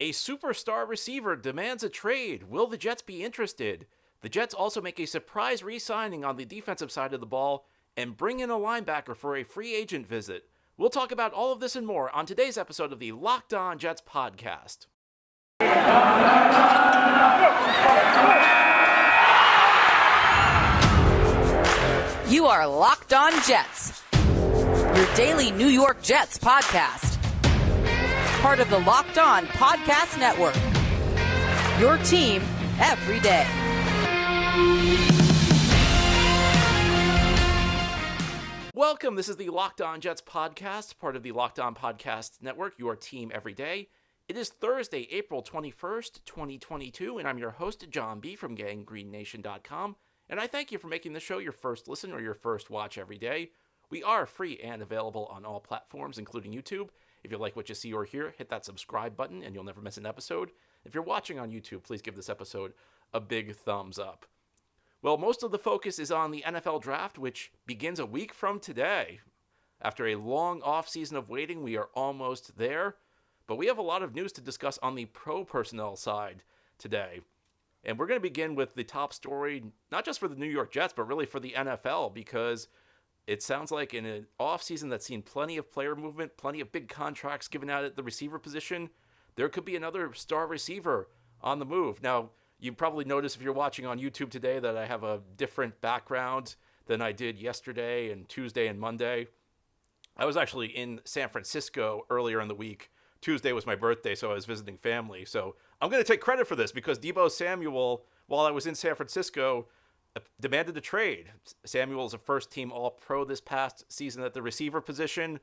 A superstar receiver demands a trade. Will the Jets be interested? The Jets also make a surprise re-signing on the defensive side of the ball and bring in a linebacker for a free agent visit. We'll talk about all of this and more on today's episode of the Locked On Jets podcast. You are Locked On Jets, your daily New York Jets podcast. Part of the Locked On Podcast Network, your team every day. Welcome. This is the Locked On Jets podcast, part of the Locked On Podcast Network, your team every day. It is Thursday, April 21st, 2022, and I'm your host, John B. from GangGreenNation.com, and I thank you for making the show your first listen or your first watch every day. We are free and available on all platforms, including YouTube. If you like what you see or hear, hit that subscribe button and you'll never miss an episode. If you're watching on YouTube, please give this episode a big thumbs up. Well, most of the focus is on the NFL draft, which begins a week from today. After a long offseason of waiting, we are almost there. But we have a lot of news to discuss on the pro personnel side today. And we're going to begin with the top story, not just for the New York Jets, but really for the NFL, because it sounds like in an offseason that's seen plenty of player movement, plenty of big contracts given out at the receiver position, there could be another star receiver on the move. Now, you probably noticed if you're watching on YouTube today that I have a different background than I did yesterday and Tuesday and Monday. I was actually in San Francisco earlier in the week. Tuesday was my birthday, so I was visiting family. So I'm going to take credit for this because Deebo Samuel, while I was in San Francisco, demanded a trade. Samuel is a first-team All-Pro this past season at the receiver position.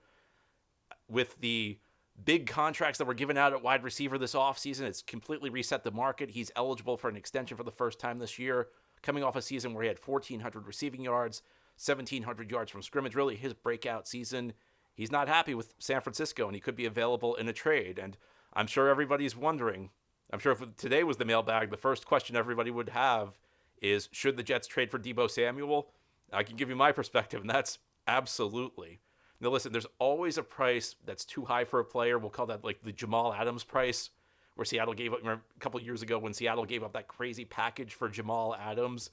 With the big contracts that were given out at wide receiver this offseason, it's completely reset the market. He's eligible for an extension for the first time this year, coming off a season where he had 1,400 receiving yards, 1,700 yards from scrimmage, really his breakout season. He's not happy with San Francisco, and he could be available in a trade. And I'm sure everybody's wondering, I'm sure if today was the mailbag, the first question everybody would have is, should the Jets trade for Deebo Samuel? I can give you my perspective, and that's absolutely. Now, listen, there's always a price that's too high for a player. We'll call that like the Jamal Adams price, where Seattle gave up, remember, a couple of years ago when Seattle gave up that crazy package for Jamal Adams,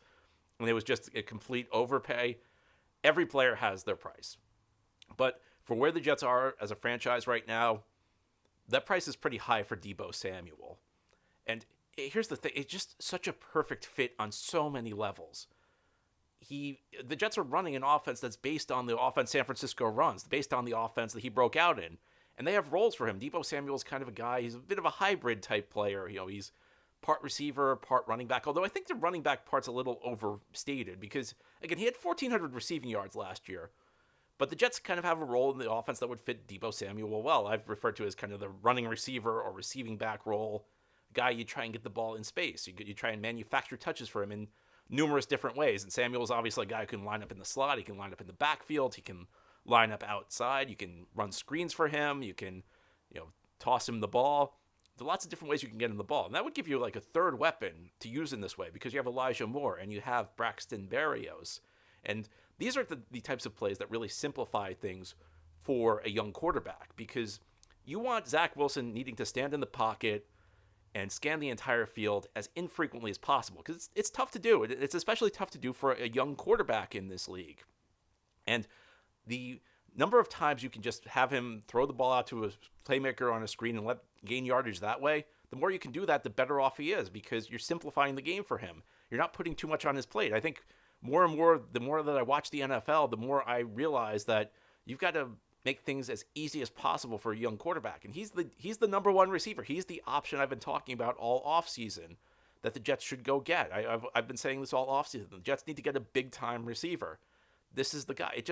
and it was just a complete overpay. Every player has their price. But for where the Jets are as a franchise right now, that price is pretty high for Deebo Samuel. And here's the thing, it's just such a perfect fit on so many levels. The Jets are running an offense that's based on the offense San Francisco runs, based on the offense that he broke out in. And they have roles for him. Deebo Samuel's kind of a guy, he's a bit of a hybrid type player. You know, he's part receiver, part running back. Although I think the running back part's a little overstated because, again, he had 1,400 receiving yards last year. But the Jets kind of have a role in the offense that would fit Deebo Samuel well. I've referred to as kind of the running receiver or receiving back role. Guy you try and get the ball in space. You try and manufacture touches for him in numerous different ways. And Samuel's obviously a guy who can line up in the slot. He can line up in the backfield. He can line up outside. You can run screens for him. You can, toss him the ball. There's lots of different ways you can get him the ball. And that would give you like a third weapon to use in this way because you have Elijah Moore and you have Braxton Berrios. And these are the types of plays that really simplify things for a young quarterback because you want Zach Wilson needing to stand in the pocket and scan the entire field as infrequently as possible because it's tough to do. It's especially tough to do for a young quarterback in this league. And the number of times you can just have him throw the ball out to a playmaker on a screen and gain yardage that way, the more you can do that, the better off he is because you're simplifying the game for him. You're not putting too much on his plate. I think more and more, the more that I watch the NFL, the more I realize that you've got to make things as easy as possible for a young quarterback. And he's the number one receiver. He's the option I've been talking about all offseason that the Jets should go get. I've been saying this all offseason. The Jets need to get a big-time receiver. This is the guy.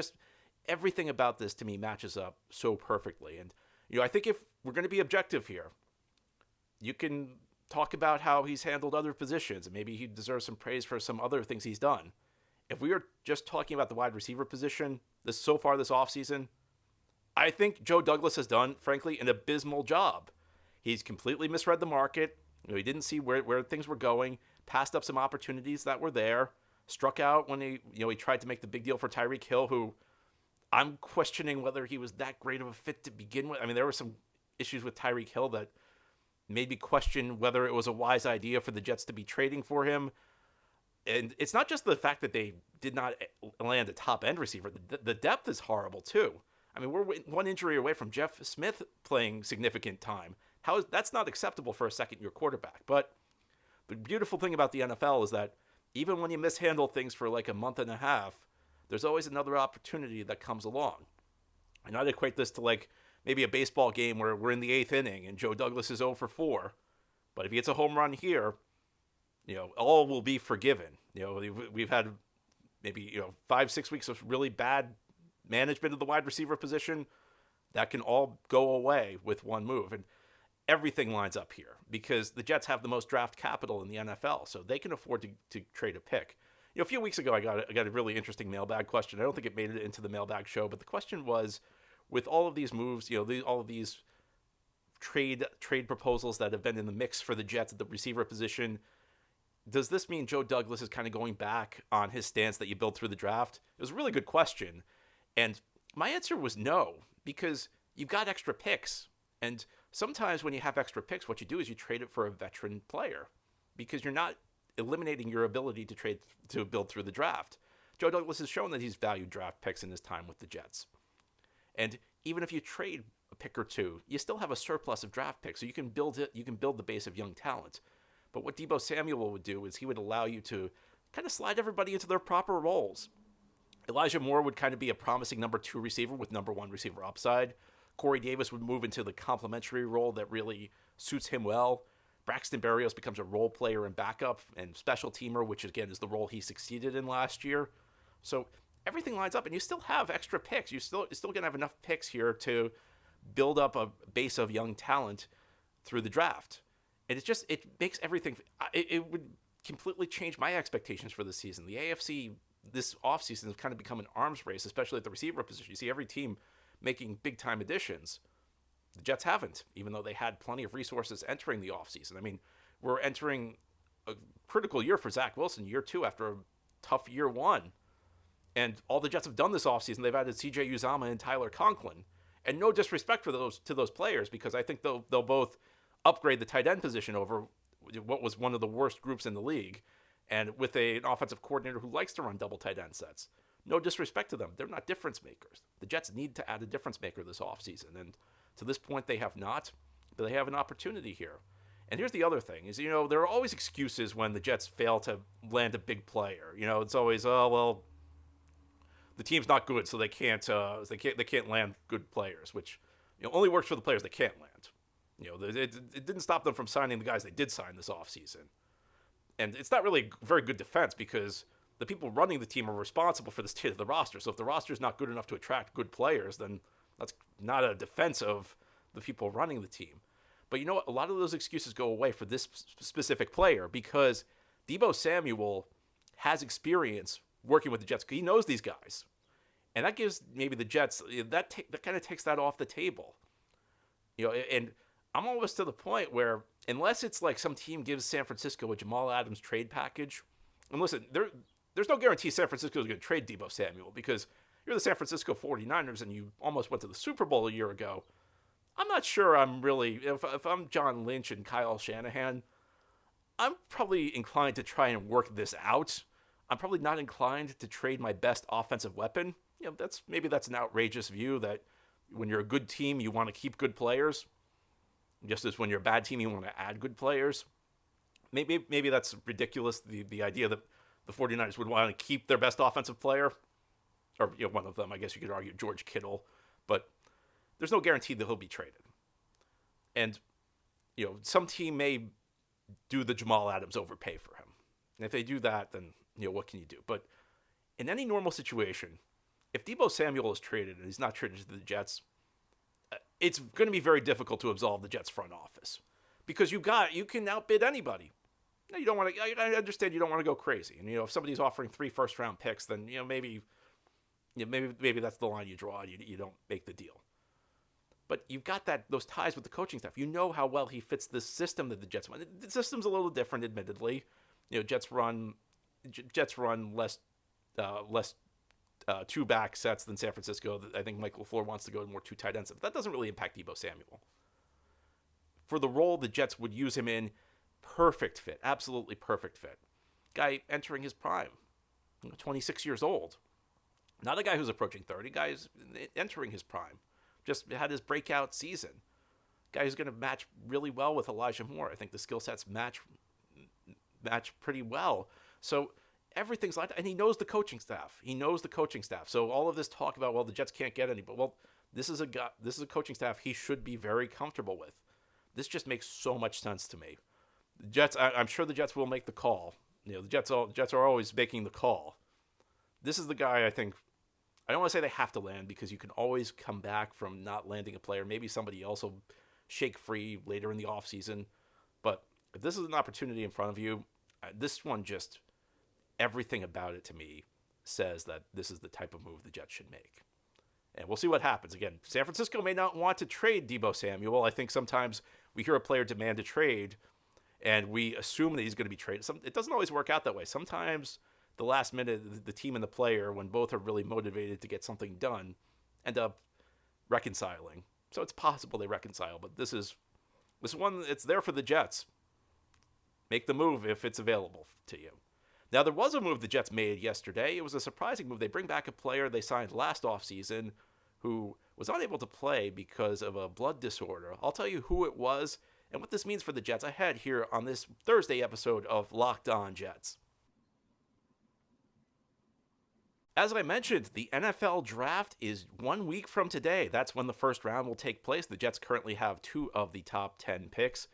Everything about this to me matches up so perfectly. And, I think if we're going to be objective here, you can talk about how he's handled other positions, and maybe he deserves some praise for some other things he's done. If we are just talking about the wide receiver position, so far this offseason, I think Joe Douglas has done, frankly, an abysmal job. He's completely misread the market. He didn't see where things were going, passed up some opportunities that were there, struck out when he tried to make the big deal for Tyreek Hill, who I'm questioning whether he was that great of a fit to begin with. I mean, there were some issues with Tyreek Hill that made me question whether it was a wise idea for the Jets to be trading for him. And it's not just the fact that they did not land a top-end receiver. The depth is horrible, too. I mean, we're one injury away from Jeff Smith playing significant time. That's not acceptable for a second-year quarterback. But the beautiful thing about the NFL is that even when you mishandle things for like a month and a half, there's always another opportunity that comes along. And I'd equate this to like maybe a baseball game where we're in the 8th inning and Joe Douglas is 0 for 4. But if he gets a home run here, all will be forgiven. We've had maybe 5-6 weeks of really bad management of the wide receiver position. That can all go away with one move. And everything lines up here because the Jets have the most draft capital in the NFL, so they can afford to trade a pick. A few weeks ago, I got a really interesting mailbag question. I don't think it made it into the mailbag show, but the question was, with all of these moves, all of these trade proposals that have been in the mix for the Jets at the receiver position, does this mean Joe Douglas is kind of going back on his stance that you built through the draft? It was a really good question, and my answer was no, because you've got extra picks, and sometimes when you have extra picks, what you do is you trade it for a veteran player, because you're not eliminating your ability to build through the draft. Joe Douglas has shown that he's valued draft picks in his time with the Jets. And even if you trade a pick or two, you still have a surplus of draft picks, so you can build the base of young talent. But what Deebo Samuel would do is he would allow you to kind of slide everybody into their proper roles. Elijah Moore would kind of be a promising number 2 receiver with number 1 receiver upside. Corey Davis would move into the complementary role that really suits him well. Braxton Berrios becomes a role player and backup and special teamer, which again is the role he succeeded in last year. So everything lines up, and you still have extra picks. You're still going to have enough picks here to build up a base of young talent through the draft. And it makes everything. It would completely change my expectations for the season. The AFC this offseason has kind of become an arms race, especially at the receiver position. You see every team making big-time additions. The Jets haven't, even though they had plenty of resources entering the offseason. I mean, we're entering a critical year for Zach Wilson, year 2 after a tough year 1. And all the Jets have done this offseason, they've added CJ Uzomah and Tyler Conklin. And no disrespect for those players, because I think they'll both upgrade the tight end position over what was one of the worst groups in the league, and with an offensive coordinator who likes to run double tight end sets. No disrespect to them. They're not difference makers. The Jets need to add a difference maker this offseason, and to this point they have not, but they have an opportunity here. And here's the other thing, is, there are always excuses when the Jets fail to land a big player. It's always, the team's not good, so they can't land good players, which only works for the players they can't land. It didn't stop them from signing the guys they did sign this offseason. And it's not really a very good defense, because the people running the team are responsible for the state of the roster. So if the roster is not good enough to attract good players, then that's not a defense of the people running the team. But you know what? A lot of those excuses go away for this specific player, because Deebo Samuel has experience working with the Jets. He knows these guys. And that gives maybe the Jets, that kind of takes that off the table. And I'm almost to the point where, unless it's like some team gives San Francisco a Jamal Adams trade package, and listen, there's no guarantee San Francisco is going to trade Deebo Samuel, because you're the San Francisco 49ers and you almost went to the Super Bowl a year ago. I'm not sure I'm really, if I'm John Lynch and Kyle Shanahan, I'm probably inclined to try and work this out. I'm probably not inclined to trade my best offensive weapon. That's an outrageous view that when you're a good team, you want to keep good players. Just as when you're a bad team, you want to add good players. Maybe that's ridiculous, the idea that the 49ers would want to keep their best offensive player. Or one of them, I guess you could argue, George Kittle. But there's no guarantee that he'll be traded. And, some team may do the Jamal Adams overpay for him. And if they do that, then, what can you do? But in any normal situation, if Deebo Samuel is traded and he's not traded to the Jets, it's going to be very difficult to absolve the Jets front office, because you can outbid anybody. You don't want to. I understand you don't want to go crazy, and if somebody's offering 3 first-round picks, then maybe that's the line you draw. You don't make the deal. But you've got those ties with the coaching staff. You know how well he fits this system that the Jets run. The system's a little different, admittedly. Jets run less 2-back sets than San Francisco. I think Mike LaFleur wants to go more 2 tight ends. That doesn't really impact Deebo Samuel. for the role the Jets would use him in, perfect fit, absolutely perfect fit. Guy entering his prime, 26 years old. Not a guy who's approaching 30, guy who's entering his prime. Just had his breakout season. Guy who's going to match really well with Elijah Moore. I think the skill sets match pretty well. So everything's like that. And he knows the coaching staff. So all of this talk about, well, the Jets can't get anybody. Well, this is a coaching staff he should be very comfortable with. This just makes so much sense to me. The Jets, I'm sure the Jets will make the call. The Jets are always making the call. This is the guy I think. I don't want to say they have to land, because you can always come back from not landing a player. Maybe somebody else will shake free later in the offseason. But if this is an opportunity in front of you, this one just, everything about it to me says that this is the type of move the Jets should make. And we'll see what happens. Again, San Francisco may not want to trade Deebo Samuel. I think sometimes we hear a player demand a trade, and we assume that he's going to be traded. It doesn't always work out that way. Sometimes the last minute, the team and the player, when both are really motivated to get something done, end up reconciling. So it's possible they reconcile, but this one, it's there for the Jets. Make the move if it's available to you. Now, there was a move the Jets made yesterday. It was a surprising move. They bring back a player they signed last offseason who was unable to play because of a blood disorder. I'll tell you who it was and what this means for the Jets ahead here on this Thursday episode of Locked On Jets. As I mentioned, the NFL draft is 1 week from today. That's when the first round will take place. The Jets currently have 2 of the top 10 picks.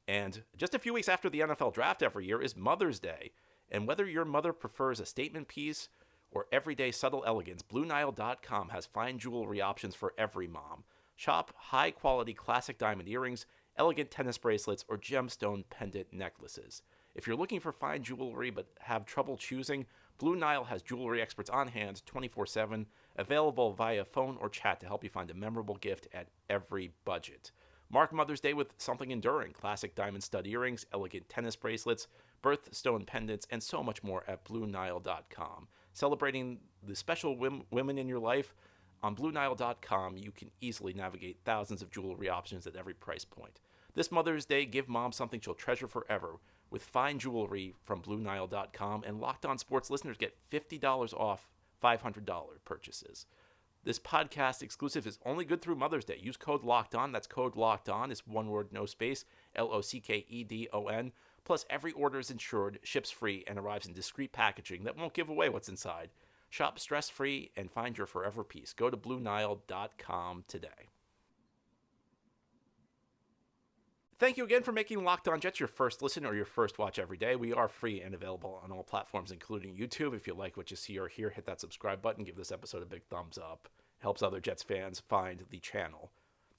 And just a few weeks after the NFL draft every year is Mother's Day. And whether your mother prefers a statement piece or everyday subtle elegance, BlueNile.com has fine jewelry options for every mom. Shop high-quality classic diamond earrings, elegant tennis bracelets, or gemstone pendant necklaces. If you're looking for fine jewelry but have trouble choosing, Blue Nile has jewelry experts on hand 24/7, available via phone or chat to help you find a memorable gift at every budget. Mark Mother's Day with something enduring: classic diamond stud earrings, elegant tennis bracelets, birthstone pendants, and so much more at BlueNile.com. Celebrating the special women in your life, on BlueNile.com, you can easily navigate thousands of jewelry options at every price point. This Mother's Day, give mom something she'll treasure forever with fine jewelry from BlueNile.com, and Locked On Sports listeners get $50 off $500 purchases. This podcast exclusive is only good through Mother's Day. Use code Locked On. That's code Locked On. It's one word, no space, LOCKEDON. Plus, every order is insured, ships free, and arrives in discreet packaging that won't give away what's inside. Shop stress-free and find your forever peace. Go to BlueNile.com today. Thank you again for making Locked On Jets your first listen or your first watch every day. We are free and available on all platforms, including YouTube. If you like what you see or hear, hit that subscribe button. Give this episode a big thumbs up. It helps other Jets fans find the channel.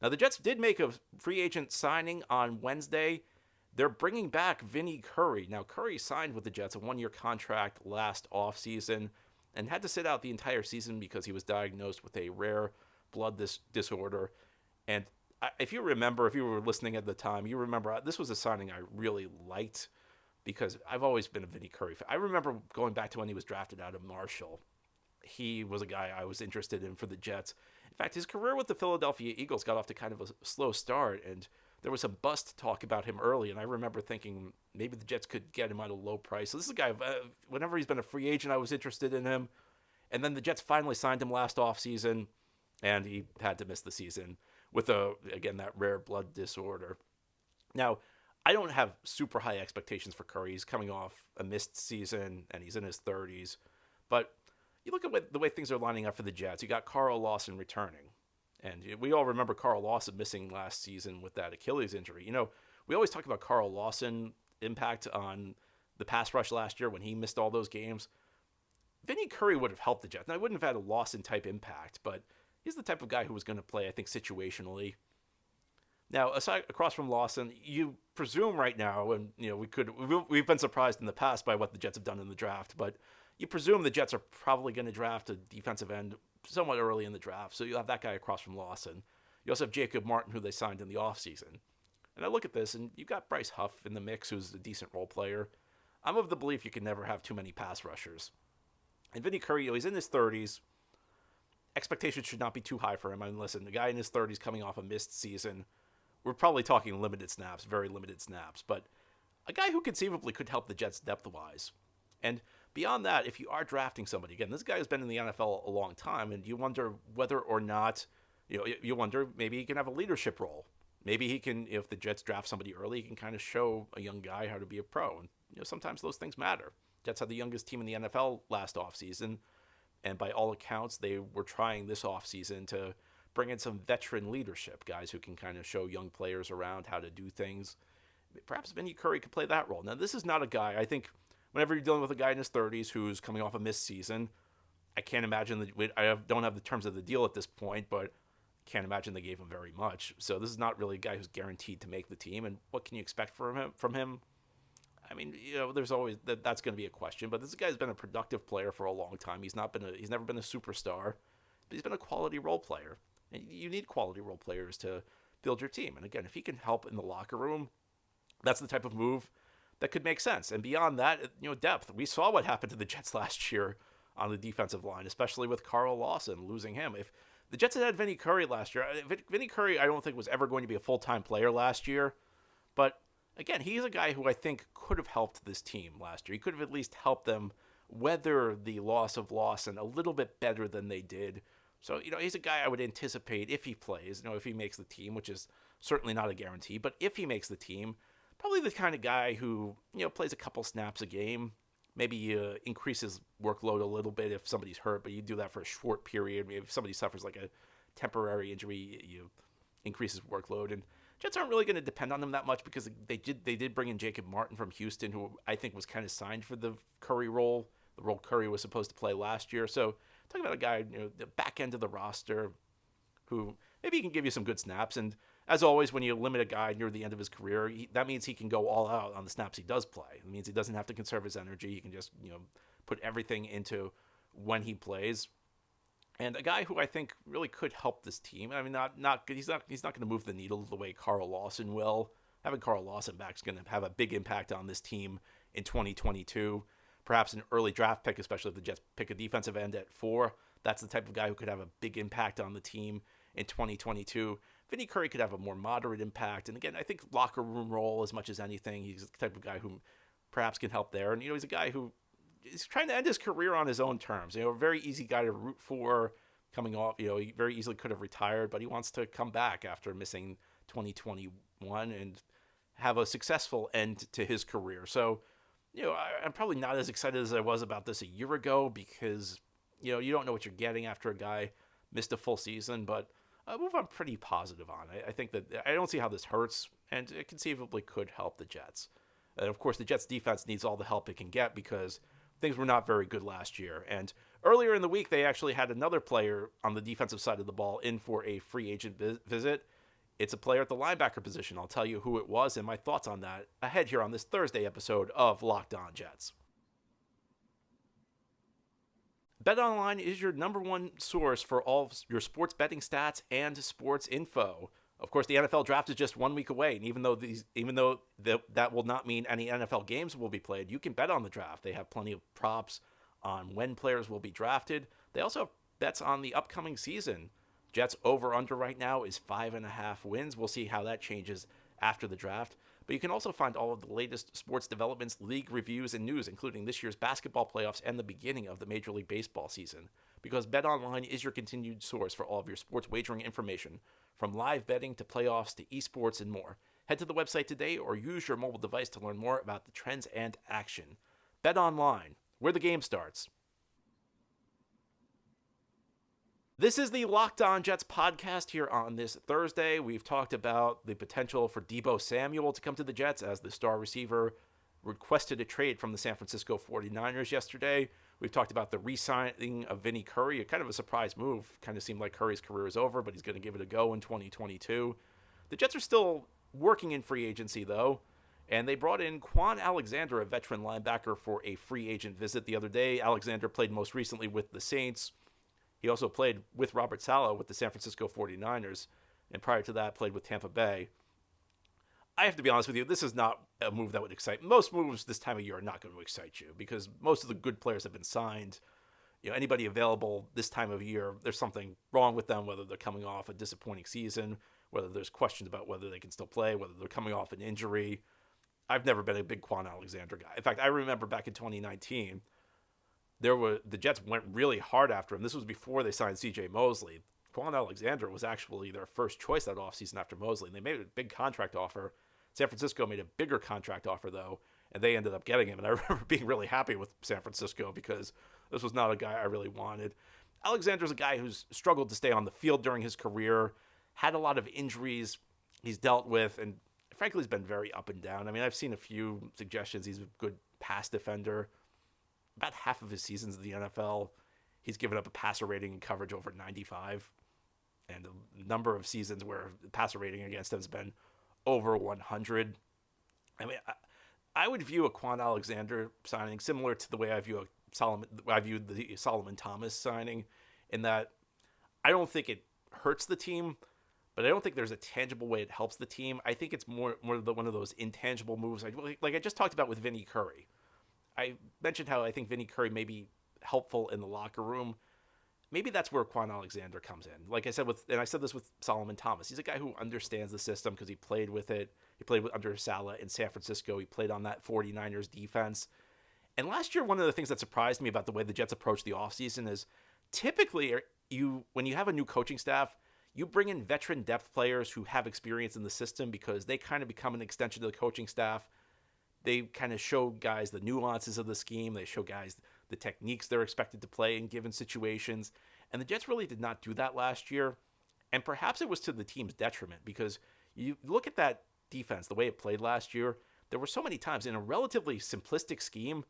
Now, the Jets did make a free agent signing on Wednesday. They're bringing back Vinny Curry. Now, Curry signed with the Jets a one-year contract last offseason and had to sit out the entire season because he was diagnosed with a rare blood disorder. And if you remember, if you were listening at the time, you remember this was a signing I really liked because I've always been a Vinnie Curry fan. I remember going back to when he was drafted out of Marshall. He was a guy I was interested in for the Jets. In fact, his career with the Philadelphia Eagles got off to kind of a slow start, and there was some bust talk about him early, and I remember thinking maybe the Jets could get him at a low price. So this is a guy, whenever he's been a free agent, I was interested in him. And then the Jets finally signed him last offseason, and he had to miss the season with, that rare blood disorder. Now, I don't have super high expectations for Curry. He's coming off a missed season, and he's in his 30s. But you look at the way things are lining up for the Jets. You got Carl Lawson returning. And we all remember Carl Lawson missing last season with that Achilles injury. You know, we always talk about Carl Lawson impact on the pass rush last year when he missed all those games. Vinnie Curry would have helped the Jets. Now, I wouldn't have had a Lawson-type impact, but he's the type of guy who was going to play, I think, situationally. Now, across from Lawson, you presume right now, and we've been surprised in the past by what the Jets have done in the draft, but you presume the Jets are probably going to draft a defensive end somewhat early in the draft, so you'll have that guy across from Lawson. You also have Jacob Martin, who they signed in the offseason. And I look at this, and you've got Bryce Huff in the mix, who's a decent role player. I'm of the belief you can never have too many pass rushers. And Vinnie Curry, he's in his 30s. Expectations should not be too high for him. I mean, listen, the guy in his 30s coming off a missed season we're probably talking limited snaps, very limited snaps, but a guy who conceivably could help the Jets depth-wise. And beyond that, if you are drafting somebody, again, this guy has been in the NFL a long time, and you wonder whether or not, you wonder maybe he can have a leadership role. Maybe he can, if the Jets draft somebody early, he can kind of show a young guy how to be a pro. And sometimes those things matter. Jets had the youngest team in the NFL last offseason, and by all accounts, they were trying this offseason to bring in some veteran leadership, guys who can kind of show young players around how to do things. Perhaps Vinnie Curry could play that role. Now, this is not a guy, I think, whenever you're dealing with a guy in his 30s who's coming off a missed season, I can't imagine that. Don't have the terms of the deal at this point, but can't imagine they gave him very much. So this is not really a guy who's guaranteed to make the team. And what can you expect from him? I mean, there's always that's going to be a question. But this guy's been a productive player for a long time. He's never been a superstar, but he's been a quality role player. And you need quality role players to build your team. And again, if he can help in the locker room, that's the type of move that could make sense. And beyond that, depth. We saw what happened to the Jets last year on the defensive line, especially with Carl Lawson losing him. If the Jets had Vinny Curry last year, Vinny Curry I don't think was ever going to be a full-time player last year. But again, he's a guy who I think could have helped this team last year. He could have at least helped them weather the loss of Lawson a little bit better than they did. So, he's a guy I would anticipate if he plays, if he makes the team, which is certainly not a guarantee. But if he makes the team, probably the kind of guy who, plays a couple snaps a game. Maybe increases workload a little bit if somebody's hurt, but you do that for a short period. Maybe if somebody suffers like a temporary injury, you increase his workload. And Jets aren't really going to depend on him that much because they did bring in Jacob Martin from Houston, who I think was kind of signed for the Curry role, the role Curry was supposed to play last year. So talking about a guy, the back end of the roster, who maybe he can give you some good snaps. And as always, when you limit a guy near the end of his career, that means he can go all out on the snaps he does play. It means he doesn't have to conserve his energy. He can just, put everything into when he plays. And a guy who I think really could help this team. I mean, he's not going to move the needle the way Carl Lawson will. Having Carl Lawson back is going to have a big impact on this team in 2022. Perhaps an early draft pick, especially if the Jets pick a defensive end at 4. That's the type of guy who could have a big impact on the team in 2022. Vinnie Curry could have a more moderate impact. And again, I think locker room role as much as anything. He's the type of guy who perhaps can help there. And, he's a guy who is trying to end his career on his own terms. A very easy guy to root for coming off. He very easily could have retired, but he wants to come back after missing 2021 and have a successful end to his career. So, I'm probably not as excited as I was about this a year ago because, you don't know what you're getting after a guy missed a full season, but a move I'm pretty positive on. I think that I don't see how this hurts, and it conceivably could help the Jets. And of course, the Jets defense needs all the help it can get because things were not very good last year. And earlier in the week, they actually had another player on the defensive side of the ball in for a free agent visit. It's a player at the linebacker position. I'll tell you who it was and my thoughts on that ahead here on this Thursday episode of Locked On Jets. BetOnline is your number one source for all your sports betting stats and sports info. Of course, the NFL draft is just 1 week away, and even though that will not mean any NFL games will be played, you can bet on the draft. They have plenty of props on when players will be drafted. They also have bets on the upcoming season. Jets over-under right now is 5.5 wins. We'll see how that changes after the draft. But you can also find all of the latest sports developments, league reviews, and news, including this year's basketball playoffs and the beginning of the Major League Baseball season. Because BetOnline is your continued source for all of your sports wagering information, from live betting to playoffs to esports and more. Head to the website today or use your mobile device to learn more about the trends and action. BetOnline, where the game starts. This is the Locked On Jets podcast here on this Thursday. We've talked about the potential for Deebo Samuel to come to the Jets as the star receiver requested a trade from the San Francisco 49ers yesterday. We've talked about the re-signing of Vinnie Curry, a kind of a surprise move. Kind of seemed like Curry's career is over, but he's going to give it a go in 2022. The Jets are still working in free agency, though, and they brought in Kwon Alexander, a veteran linebacker, for a free agent visit the other day. Alexander played most recently with the Saints. He also played with Robert Saleh with the San Francisco 49ers, and prior to that played with Tampa Bay. I have to be honest with you, this is not a move that would excite. Most moves this time of year are not going to excite you because most of the good players have been signed. Anybody available this time of year, there's something wrong with them, whether they're coming off a disappointing season, whether there's questions about whether they can still play, whether they're coming off an injury. I've never been a big Kwon Alexander guy. In fact, I remember back in 2019, the Jets went really hard after him. This was before they signed C.J. Mosley. Kwon Alexander was actually their first choice that offseason after Mosley. And they made a big contract offer. San Francisco made a bigger contract offer, though, and they ended up getting him. And I remember being really happy with San Francisco because this was not a guy I really wanted. Alexander's a guy who's struggled to stay on the field during his career, had a lot of injuries he's dealt with, and frankly, he's been very up and down. I mean, I've seen a few suggestions. He's a good pass defender. About half of his seasons in the NFL, he's given up a passer rating and coverage over 95, and a number of seasons where the passer rating against him has been over 100. I mean, I would view a Kwon Alexander signing similar to the way I viewed the Solomon Thomas signing, in that I don't think it hurts the team, but I don't think there's a tangible way it helps the team. I think it's more one of those intangible moves, like I just talked about with Vinnie Curry. I mentioned how I think Vinnie Curry may be helpful in the locker room. Maybe that's where Kwon Alexander comes in. Like I said, and I said this with Solomon Thomas. He's a guy who understands the system because he played with it. He played under Saleh in San Francisco. He played on that 49ers defense. And last year, one of the things that surprised me about the way the Jets approach the offseason is typically when you have a new coaching staff, you bring in veteran depth players who have experience in the system because they kind of become an extension of the coaching staff. They kind of show guys the nuances of the scheme. They show guys the techniques they're expected to play in given situations. And the Jets really did not do that last year. And perhaps it was to the team's detriment because you look at that defense, the way it played last year, there were so many times in a relatively simplistic scheme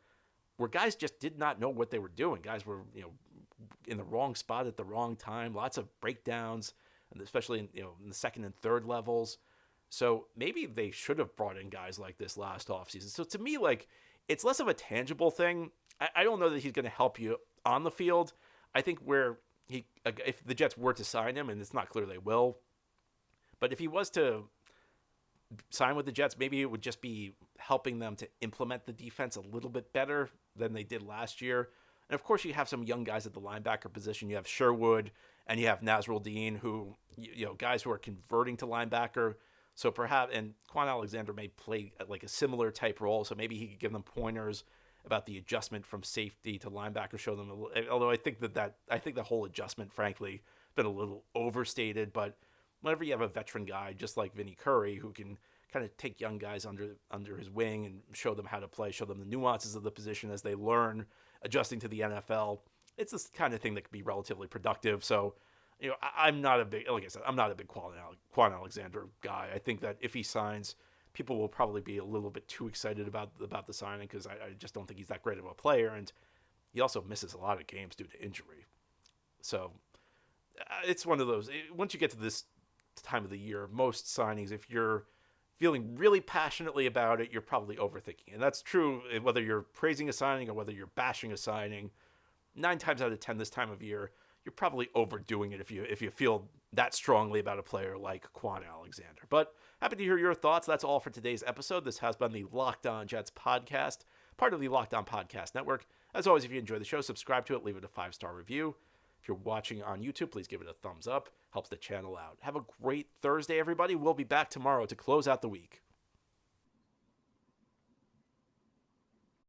where guys just did not know what they were doing. Guys were, in the wrong spot at the wrong time, lots of breakdowns, and especially in the second and third levels. So maybe they should have brought in guys like this last offseason. So to me, it's less of a tangible thing. I don't know that he's going to help you on the field. I think if the Jets were to sign him, and it's not clear they will, but if he was to sign with the Jets, maybe it would just be helping them to implement the defense a little bit better than they did last year. And of course, you have some young guys at the linebacker position. You have Sherwood and you have Nasruddin, who, guys who are converting to linebacker. So perhaps, and Kwon Alexander may play like a similar type role, so maybe he could give them pointers about the adjustment from safety to linebacker, show them, although I think the whole adjustment, frankly, been a little overstated, but whenever you have a veteran guy, just like Vinnie Curry, who can kind of take young guys under his wing and show them how to play, show them the nuances of the position as they learn adjusting to the NFL, it's this kind of thing that can be relatively productive. So, I'm not a big Kwon Alexander guy. I think that if he signs, people will probably be a little bit too excited about the signing because I just don't think he's that great of a player, and he also misses a lot of games due to injury. So it's one of those. Once you get to this time of the year, most signings, if you're feeling really passionately about it, you're probably overthinking, and that's true whether you're praising a signing or whether you're bashing a signing. 9 times out of 10 this time of year, you're probably overdoing it if you feel that strongly about a player like Kwon Alexander. But happy to hear your thoughts. That's all for today's episode. This has been the Locked On Jets podcast, part of the Locked On Podcast Network. As always, if you enjoy the show, subscribe to it, leave it a 5-star review. If you're watching on YouTube, please give it a thumbs up. Helps the channel out. Have a great Thursday, everybody. We'll be back tomorrow to close out the week.